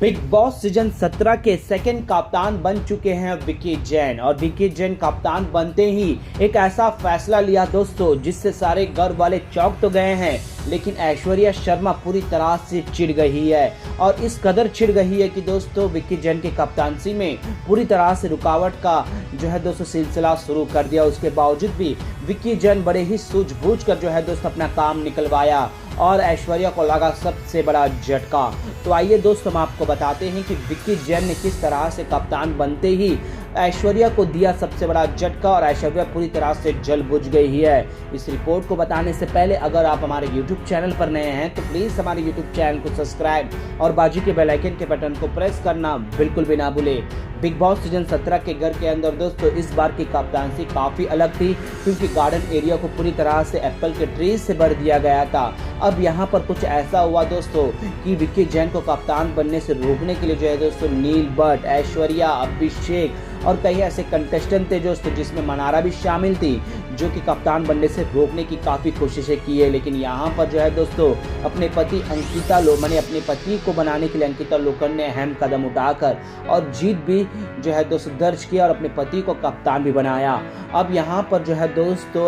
Big boss season 17 के second कप्तान बन चुके हैं विक्की जैन। और विक्की जैन कप्तान बनते ही एक ऐसा फैसला लिया दोस्तों जिससे सारे घर वाले चौंक तो गए हैं, लेकिन ऐश्वर्या शर्मा पूरी तरह से चिढ़ गई है। और इस कदर चिढ़ गई है कि दोस्तों विक्की जैन की कप्तानसी में पूरी तरह से रुकावट का दोस्तों सिलसिला शुरू कर दिया। उसके बावजूद भी विक्की जैन बड़े ही सूझबूझ कर दोस्तों अपना काम निकलवाया और ऐश्वर्या को लगा सबसे बड़ा झटका। तो आइए दोस्तों हम आपको बताते हैं कि विक्की जैन ने किस तरह से कप्तान बनते ही ऐश्वर्या को दिया सबसे बड़ा झटका और ऐश्वर्या पूरी तरह से जल बुझ गई है। इस रिपोर्ट को बताने से पहले अगर आप हमारे YouTube चैनल पर नए हैं तो प्लीज़ हमारे YouTube चैनल को सब्सक्राइब और बाजू के बेल आइकन के बटन को प्रेस करना बिल्कुल भी ना भूलें। बिग बॉस सीजन 17 के घर के अंदर दोस्तों इस बार की कप्तानसी काफ़ी अलग थी, क्योंकि गार्डन एरिया को पूरी तरह से एप्पल के ट्रीज से भर दिया गया था। अब यहाँ पर कुछ ऐसा हुआ दोस्तों कि विक्की जैन को कप्तान बनने से रोकने के लिए दोस्तों नील बट, ऐश्वर्या, अभिषेक और कई ऐसे कंटेस्टेंट थे दोस्तों जिसमें मनारा भी शामिल थी, जो कि कप्तान बनने से रोकने की काफ़ी कोशिशें की है। लेकिन यहाँ पर दोस्तों अपने पति अंकिता लोखंडे अपने पति को बनाने के लिए अंकिता लोखंडे ने अहम कदम उठाकर और जीत भी दोस्तों दर्ज किया और अपने पति को कप्तान भी बनाया। अब यहाँ पर दोस्तों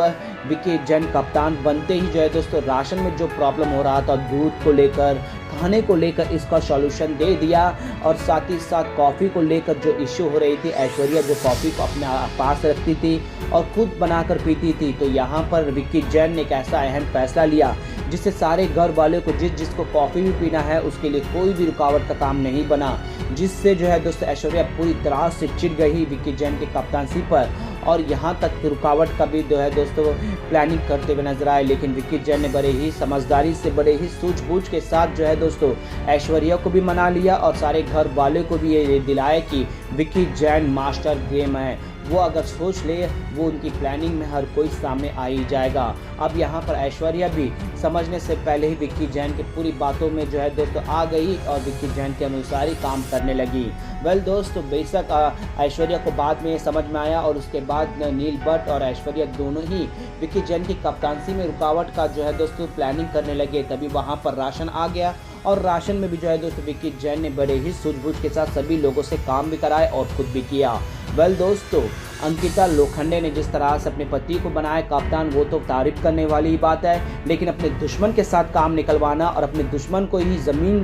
विक्की जैन कप्तान बनते ही दोस्तों राशन में जो प्रॉब्लम हो रहा था, दूध को लेकर, खाने को लेकर, इसका सॉल्यूशन दे दिया। और साथ ही साथ कॉफ़ी को लेकर जो इश्यू हो रही थी, ऐश्वर्या जो कॉफ़ी को अपने पास रखती थी और खुद बनाकर पीती थी, तो यहाँ पर विक्की जैन ने एक ऐसा अहम फैसला लिया जिससे सारे घर वालों को जिसको कॉफ़ी भी पीना है उसके लिए कोई भी रुकावट का काम नहीं बना, जिससे दोस्तों ऐश्वर्या पूरी तरह से चिढ़ गई विक्की जैन की कप्तानसी पर और यहाँ तक रुकावट का भी दोस्तों प्लानिंग करते हुए नजर आए। लेकिन विक्की जैन ने बड़े ही समझदारी से, बड़े ही सूझबूझ के साथ दोस्तों ऐश्वर्या को भी मना लिया और सारे घर वाले को भी ये दिलाया कि विक्की जैन मास्टर गेम है, वो अगर सोच ले वो उनकी प्लानिंग में हर कोई सामने आ ही जाएगा। अब यहाँ पर ऐश्वर्या भी समझने से पहले ही विक्की जैन की पूरी बातों में दोस्तों आ गई और विक्की जैन के अनुसार ही काम करने लगी। वेल दोस्तों बेशक ऐश्वर्या को बाद में समझ में आया और उसके बाद नील बट और ऐश्वर्या दोनों ही विक्की जैन की कप्तानसी में रुकावट का दोस्तों प्लानिंग करने लगे। तभी वहाँ पर राशन आ गया और राशन में भी दोस्तों विक्की जैन ने बड़े ही सूझबूझ के साथ सभी लोगों से काम भी कराए और खुद भी किया। वेल दोस्तों अंकिता लोखंडे ने जिस तरह से अपने पति को बनाया कप्तान, वो तो तारीफ करने वाली ही बात है, लेकिन अपने दुश्मन के साथ काम निकलवाना और अपने दुश्मन को ही जमीन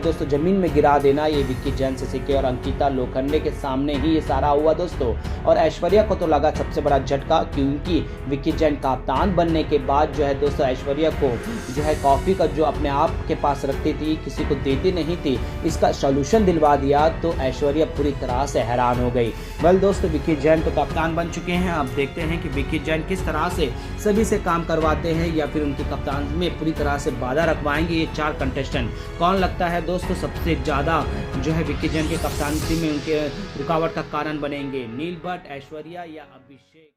दोस्तों जमीन में गिरा देना, ये विक्की जैन से सीखे। और अंकिता लोखंडे के सामने ही ये सारा हुआ दोस्तों। और ऐश्वर्या को तो लगा सबसे बड़ा झटका, क्योंकि विक्की जैन कप्तान बनने के बाद दोस्तों ऐश्वर्या को कॉफ़ी का जो अपने आप के पास रखती थी, किसी को देती नहीं थी, इसका सोल्यूशन दिलवा दिया, तो ऐश्वर्या पूरी तरह से हैरान हो गई। वेल दोस्तों विक्की जैन तो कप्तान बन चुके हैं। अब देखते हैं कि विक्की जैन किस तरह से सभी से काम करवाते हैं या फिर उनकी कप्तान में पूरी तरह से बाधा रखवाएंगे ये 4 कंटेस्टेंट। कौन लगता है दोस्तों सबसे ज़्यादा विक्की जैन के कप्तानसी में उनके रुकावट का कारण बनेंगे, नील बट, ऐश्वर्या या अभिषेक?